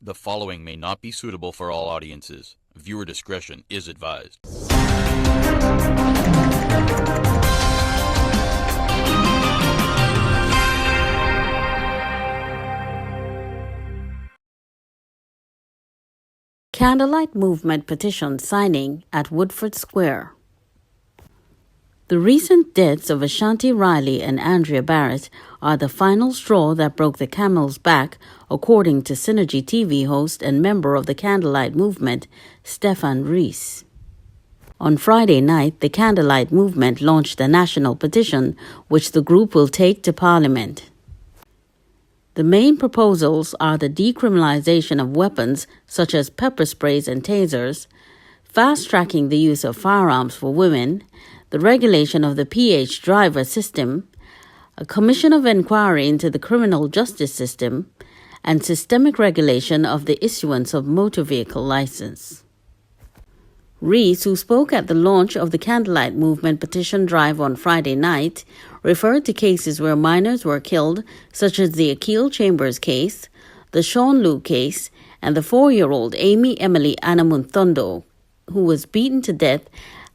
The following may not be suitable for all audiences. Viewer discretion is advised. Candlelight movement petition signing at Woodford Square. The recent deaths of Ashanti Riley and Andrea Barrett are the final straw that broke the camel's back, according to Synergy TV host and member of the Candlelight movement, Stefan Rees. On Friday night, the Candlelight movement launched a national petition, which the group will take to Parliament. The main proposals are the decriminalization of weapons such as pepper sprays and tasers, fast-tracking the use of firearms for women, the regulation of the PH driver system, a commission of inquiry into the criminal justice system, and systemic regulation of the issuance of motor vehicle license. Rees, who spoke at the launch of the Candlelight movement petition drive on Friday night, referred to cases where minors were killed, such as the Akil Chambers case, the Sean Liu case, and the 4-year-old Amy Emily Anamunthondo, who was beaten to death,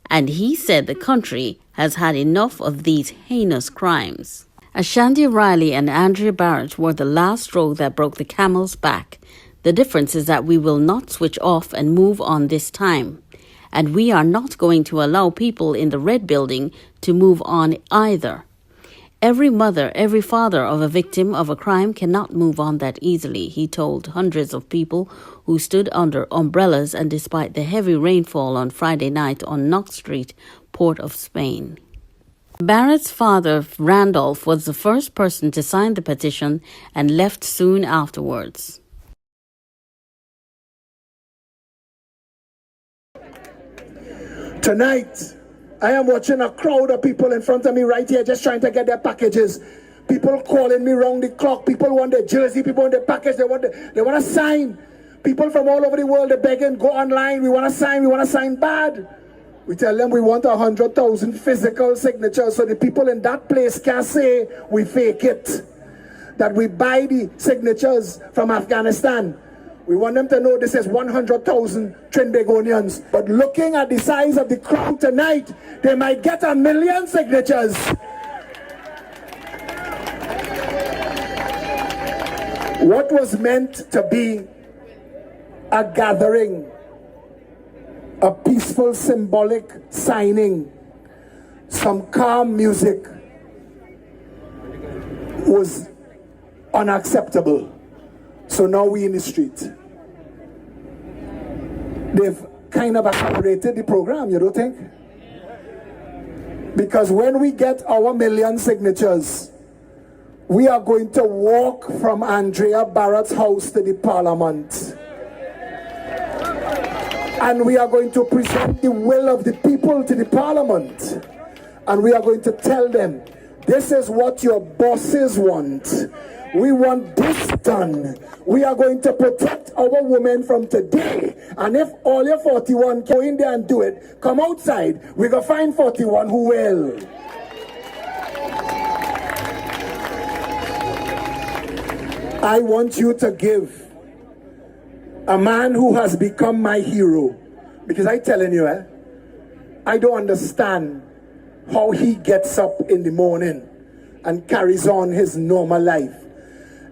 and he said the country has had enough of these heinous crimes. Ashanti Riley and Andrea Barrett were the last straw that broke the camel's back. The difference is that we will not switch off and move on this time. And we are not going to allow people in the Red Building to move on either. Every mother, every father of a victim of a crime cannot move on that easily, he told hundreds of people who stood under umbrellas and despite the heavy rainfall on Friday night on Knox Street, Port of Spain. Barrett's father, Randolph, was the first person to sign the petition and left soon afterwards. Tonight, I am watching a crowd of people in front of me right here just trying to get their packages. People calling me round the clock. People want their jersey. People want their package. They want to sign. People from all over the world, they're begging, go online. We want to sign. We want to sign bad. We tell them we want 100,000 physical signatures so the people in that place can say we fake it. That we buy the signatures from Afghanistan. We want them to know this is 100,000 Trinidadians. But looking at the size of the crowd tonight, they might get 1 million signatures. What was meant to be a gathering, a peaceful, symbolic signing, some calm music, was unacceptable. So now we in the street. They've kind of accelerated the program, you don't think? Because when we get our 1 million signatures, we are going to walk from Andrea Barrett's house to the Parliament. And we are going to present the will of the people to the Parliament. And we are going to tell them, this is what your bosses want. We want this done. We are going to protect our women from today. And if all your 41 go in there and do it, come outside, we're going to find 41 who will. I want you to give a man who has become my hero. Because I'm telling you, I don't understand how he gets up in the morning and carries on his normal life.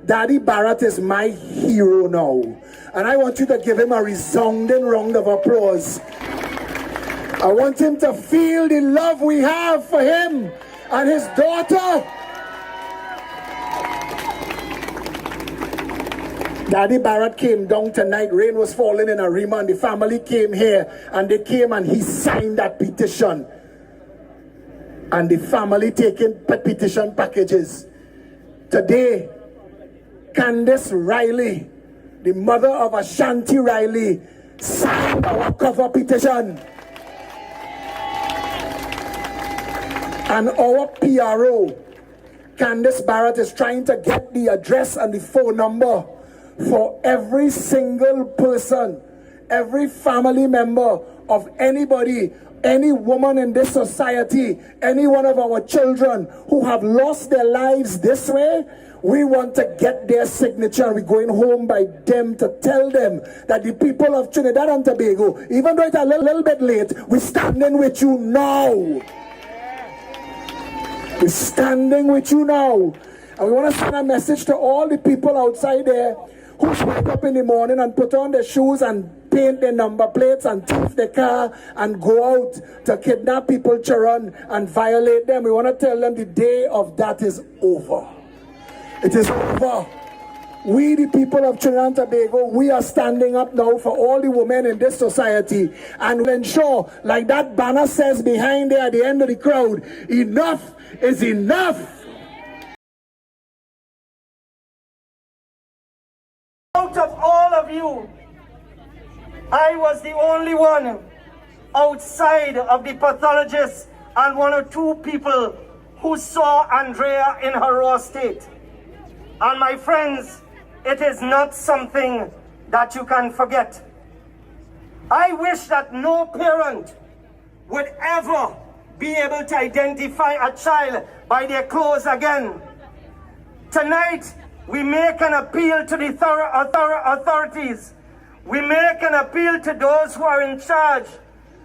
Daddy Barrett is my hero now. And I want you to give him a resounding round of applause. I want him to feel the love we have for him and his daughter. Daddy Barrett came down tonight. Rain was falling in Arima and the family came here and they came and he signed that petition. And the family taking petition packages. Today, Candace Riley, the mother of Ashanti Riley, signed our cover petition. And our PRO, Candace Barrett, is trying to get the address and the phone number for every single person, every family member of anybody, any woman in this society, any one of our children who have lost their lives this way. We want to get their signature, and we're going home by them to tell them that the people of Trinidad and Tobago, even though it's a little bit late, we're standing with you now. We're standing with you now. And we want to send a message to all the people outside there who wake up in the morning and put on their shoes and paint their number plates and thief their car and go out to kidnap people to run and violate them. We want to tell them the day of that is over. It is over. We, the people of Trinidad and Tobago, we are standing up now for all the women in this society and will ensure, like that banner says behind there at the end of the crowd, enough is enough. Out of all of you, I was the only one outside of the pathologists and 1 or 2 people who saw Andrea in her raw state. And my friends, it is not something that you can forget. I wish that no parent would ever be able to identify a child by their clothes again. Tonight, we make an appeal to the authorities. We make an appeal to those who are in charge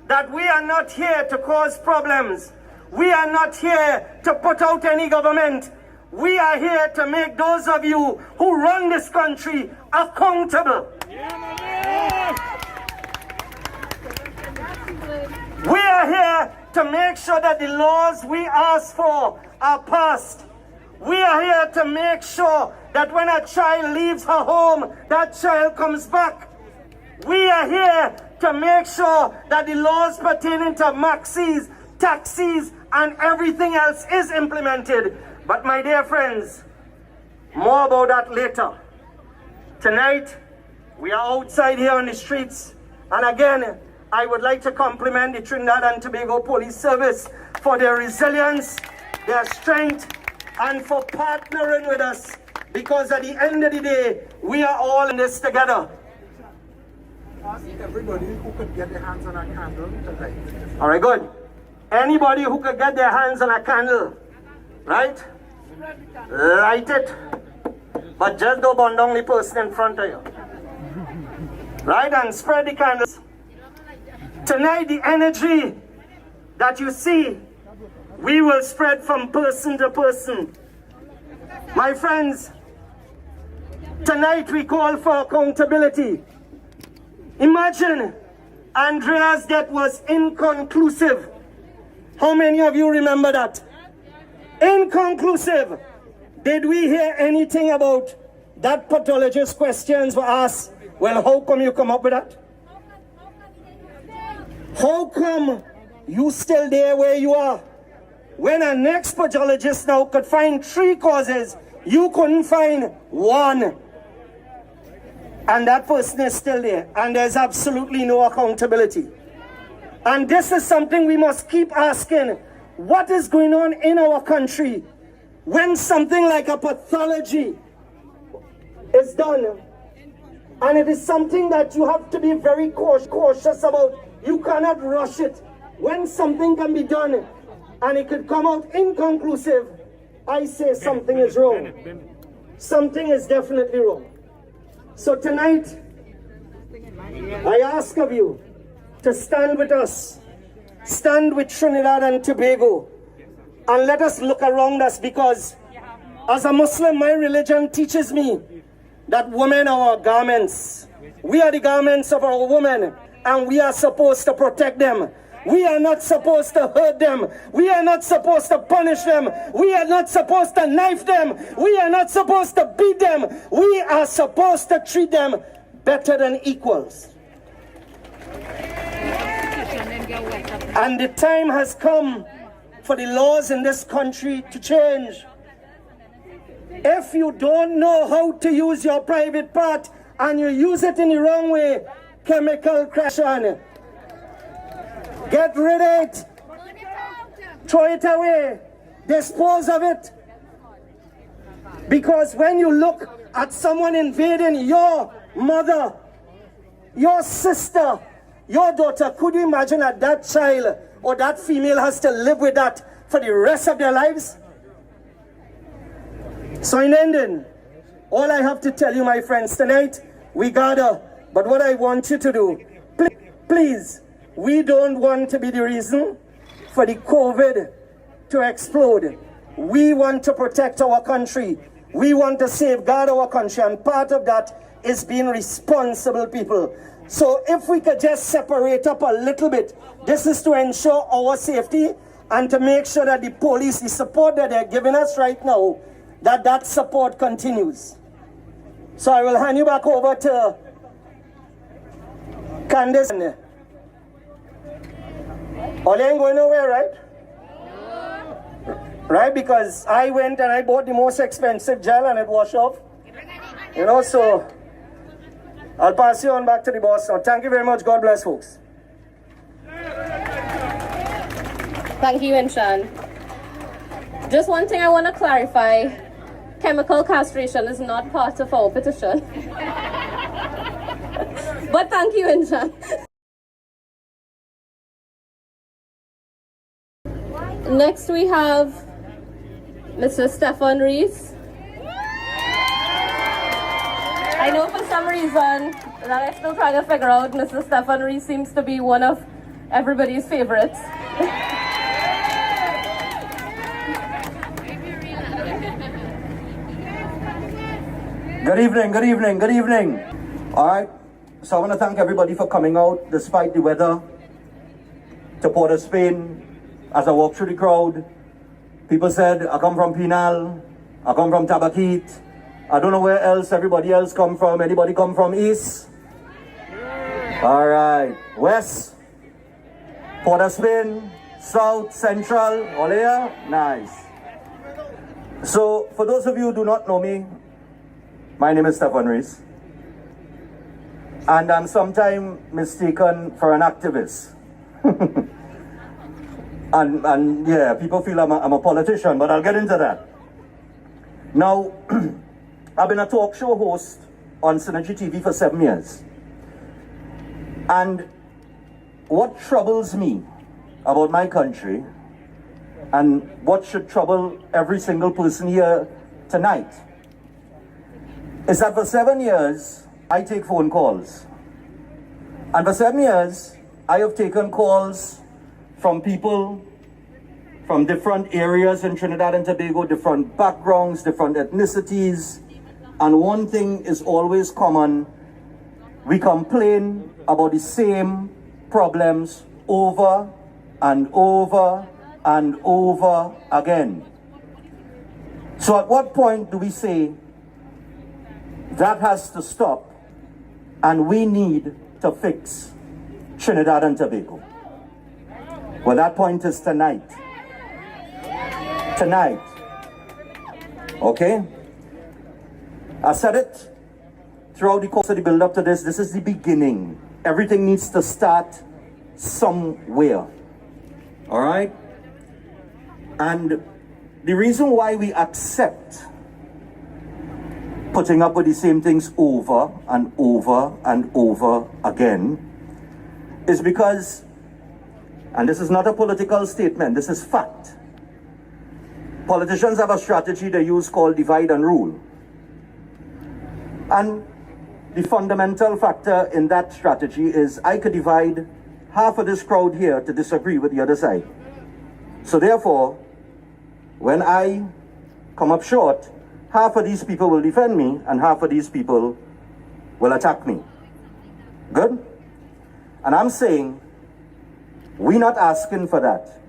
that we are not here to cause problems. We are not here to put out any government. We are here to make those of you who run this country accountable. We are here to make sure that the laws we ask for are passed. We are here to make sure that when a child leaves her home, that child comes back. We are here to make sure that the laws pertaining to maxis, taxis, and everything else is implemented. But my dear friends, more about that later. Tonight, we are outside here on the streets. And again, I would like to compliment the Trinidad and Tobago Police Service for their resilience, their strength, and for partnering with us. Because at the end of the day, we are all in this together. Ask everybody who could get their hands on a candle to light it. All right, good. Anybody who could get their hands on a candle, right? Light it. But just don't burn down the person in front of you. Right? And spread the candles. Tonight, the energy that you see, we will spread from person to person. My friends, tonight we call for accountability. Imagine Andrea's death was inconclusive. How many of you remember that? Inconclusive. Did we hear anything about that? Pathologist questions were asked. Well, how come you come up with that? How come you still there where you are? When a next pathologist now could find 3 causes, you couldn't find 1. And that person is still there. And there's absolutely no accountability. And this is something we must keep asking. What is going on in our country when something like a pathology is done? And it is something that you have to be very cautious about. You cannot rush it. When something can be done and it could come out inconclusive, I say something is wrong. Something is definitely wrong. So tonight, I ask of you to stand with us. Stand with Trinidad and Tobago. And let us look around us, because as a Muslim, my religion teaches me that women are our garments. We are the garments of our women, and we are supposed to protect them. We are not supposed to hurt them. We are not supposed to punish them. We are not supposed to knife them. We are not supposed to beat them. We are supposed to treat them better than equals. And the time has come for the laws in this country to change. If you don't know how to use your private part and you use it in the wrong way, chemical crash on it. Get rid of it. Throw it away. Dispose of it. Because when you look at someone invading your mother, your sister, your daughter, could you imagine that that child or that female has to live with that for the rest of their lives? So in ending, all I have to tell you, my friends, tonight, we gather, but what I want you to do, please, we don't want to be the reason for the COVID to explode. We want to protect our country. We want to safeguard our country, and part of that is being responsible people. So if we could just separate up a little bit, this is to ensure our safety and to make sure that the police, the support that they're giving us right now, that support continues. So I will hand you back over to Candace. Ollie ain't going nowhere, right? Right, because I went and I bought the most expensive gel and it washed off. You know, so I'll pass you on back to the boss now. Thank you very much. God bless, folks. Thank you, Inshan. Just one thing I want to clarify. Chemical castration is not part of our petition. But thank you, Inshan. Next we have Mr. Stefan Rees. I know for some reason that I'm still trying to figure out, Mr. Stefan Rees seems to be one of everybody's favorites. Good evening, good evening, good evening. All right, so I want to thank everybody for coming out despite the weather to Port of Spain. As I walked through the crowd, people said, I come from Penal, I come from Tabakit, I don't know where else everybody else come from. Anybody come from East? All right, West, Port of Spain, South, Central, all here? Nice. So, for those of you who do not know me, my name is Stefan Rees, and I'm sometimes mistaken for an activist. and yeah, people feel I'm a politician, but I'll get into that. Now, I've been a talk show host on Synergy TV for 7 years. And what troubles me about my country, and what should trouble every single person here tonight, is that for 7 years, I take phone calls. And for 7 years, I have taken calls from people from different areas in Trinidad and Tobago, different backgrounds, different ethnicities. And one thing is always common. We complain about the same problems over and over and over again. So at what point do we say, that has to stop, and we need to fix Trinidad and Tobago? Well, that point is tonight. Tonight. Okay? I said it throughout the course of the build-up to this. This is the beginning. Everything needs to start somewhere. All right? And the reason why we accept putting up with the same things over and over and over again is because, and this is not a political statement, this is fact. Politicians have a strategy they use called divide and rule. And the fundamental factor in that strategy is I could divide half of this crowd here to disagree with the other side. So therefore, when I come up short, half of these people will defend me and half of these people will attack me. Good? And I'm saying, we're not asking for that.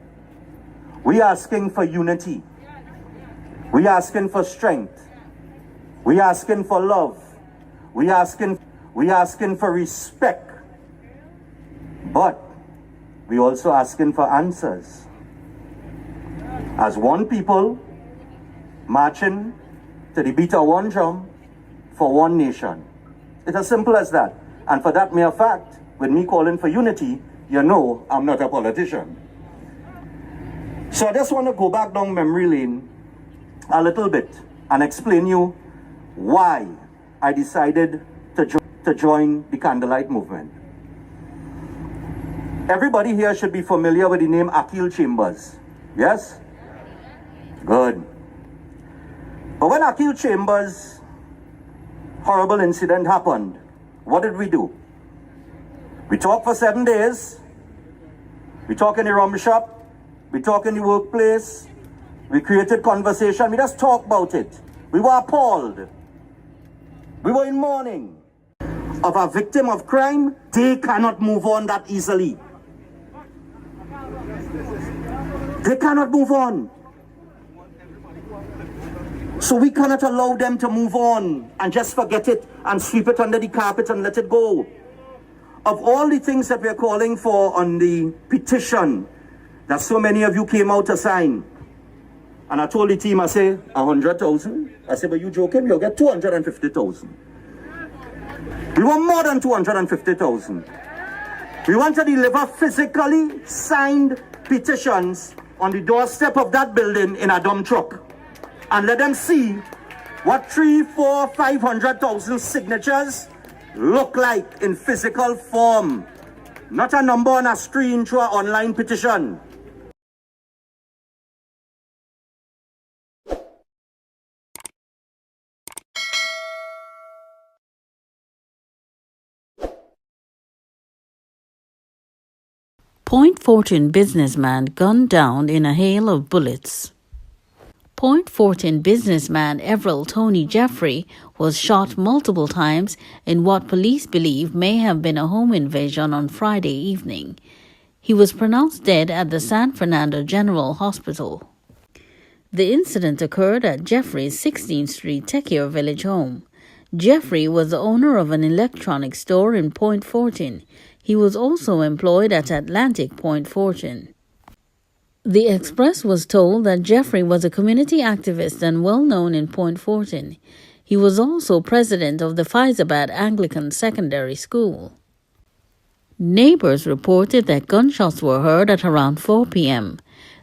We're asking for unity. We're asking for strength. We're asking for love. We're asking for respect. But we're also asking for answers. As one people marching to the beat of one drum for one nation. It's as simple as that. And for that mere fact, with me calling for unity, you know I'm not a politician. So I just want to go back down memory lane a little bit and explain you why I decided to join the Candlelight movement. Everybody here should be familiar with the name Akil Chambers. Yes? Good. But when Akil Chambers' horrible incident happened, what did we do? We talked for 7 days. We talked in the rum shop. We talked in the workplace. We created conversation. We just talked about it. We were appalled. We were in mourning. Of a victim of crime, they cannot move on that easily. They cannot move on. So we cannot allow them to move on and just forget it and sweep it under the carpet and let it go. Of all the things that we're calling for on the petition that so many of you came out to sign, and I told the team, I say, 100,000. I said, but you joking? You'll get 250,000. We want more than 250,000. We want to deliver physically signed petitions on the doorstep of that building in a dump truck. And let them see what 3, 4, 500,000 signatures look like in physical form. Not a number on a screen through an online petition. Point Fortin businessman gunned down in a hail of bullets. Point Fortin businessman Everett Tony Jeffrey was shot multiple times in what police believe may have been a home invasion on Friday evening. He was pronounced dead at the San Fernando General Hospital. The incident occurred at Jeffrey's 16th Street Tekier Village home. Jeffrey was the owner of an electronics store in Point Fortin. He was also employed at Atlantic Point Fortin. The Express was told that Jeffrey was a community activist and well known in Point Fortin. He was also president of the Faizabad Anglican Secondary School. Neighbors reported that gunshots were heard at around 4 p.m.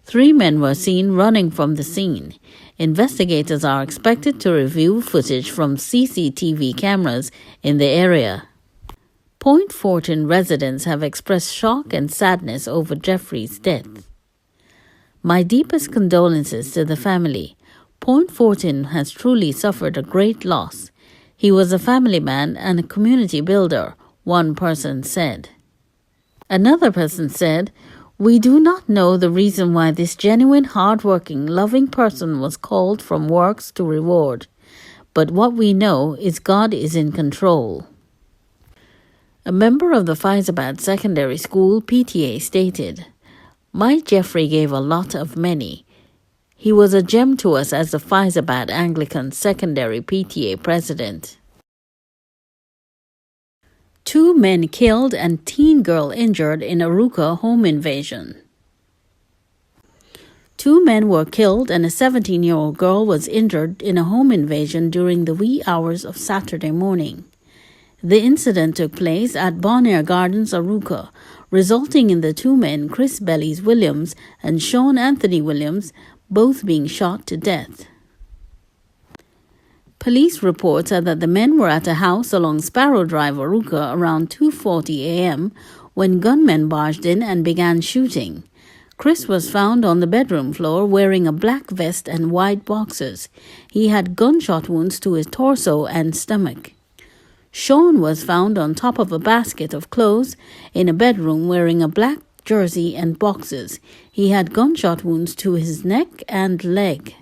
3 men were seen running from the scene. Investigators are expected to review footage from CCTV cameras in the area. Point Fortin residents have expressed shock and sadness over Jeffrey's death. My deepest condolences to the family. Point Fortin has truly suffered a great loss. He was a family man and a community builder, one person said. Another person said, "We do not know the reason why this genuine, hard-working, loving person was called from works to reward. But what we know is God is in control." A member of the Faizabad Secondary School PTA stated, "My Jeffrey gave a lot of many. He was a gem to us as the Faizabad Anglican Secondary PTA president." 2 men killed and teen girl injured in Aruca home invasion. 2 men were killed and a 17-year-old girl was injured in a home invasion during the wee hours of Saturday morning. The incident took place at Bonaire Gardens, Aruca, resulting in the 2 men, Chris Bellies Williams and Sean Anthony Williams, both being shot to death. Police reports said that the men were at a house along Sparrow Drive, Aruca, around 2:40 a.m. when gunmen barged in and began shooting. Chris was found on the bedroom floor wearing a black vest and white boxers. He had gunshot wounds to his torso and stomach. Sean was found on top of a basket of clothes in a bedroom wearing a black jersey and boxers. He had gunshot wounds to his neck and leg.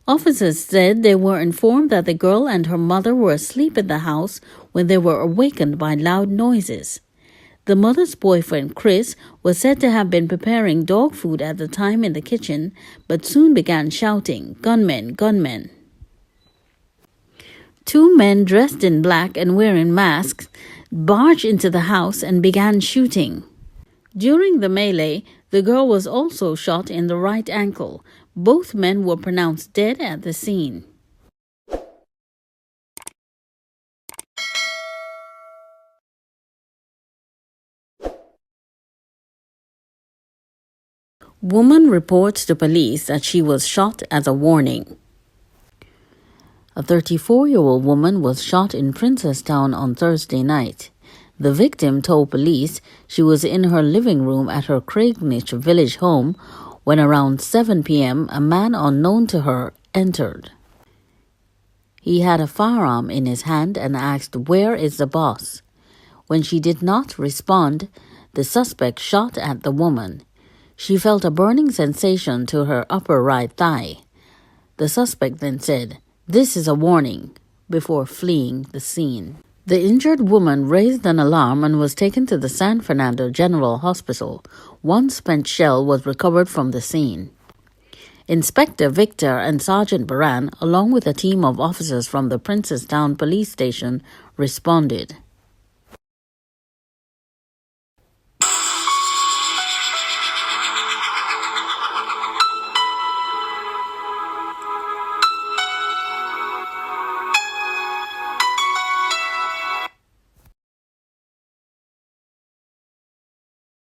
Officers said they were informed that the girl and her mother were asleep in the house when they were awakened by loud noises. The mother's boyfriend, Chris, was said to have been preparing dog food at the time in the kitchen, but soon began shouting, "Gunmen, gunmen." 2 men dressed in black and wearing masks barged into the house and began shooting. During the melee, the girl was also shot in the right ankle. Both men were pronounced dead at the scene. Woman reports to police that she was shot as a warning. A 34-year-old woman was shot in Princesstown on Thursday night. The victim told police she was in her living room at her Craignich village home when around 7 p.m. a man unknown to her entered. He had a firearm in his hand and asked, "Where is the boss?" When she did not respond, the suspect shot at the woman. She felt a burning sensation to her upper right thigh. The suspect then said, "This is a warning," before fleeing the scene. The injured woman raised an alarm and was taken to the San Fernando General Hospital. One spent shell was recovered from the scene. Inspector Victor and Sergeant Baran, along with a team of officers from the Princestown Police Station, responded.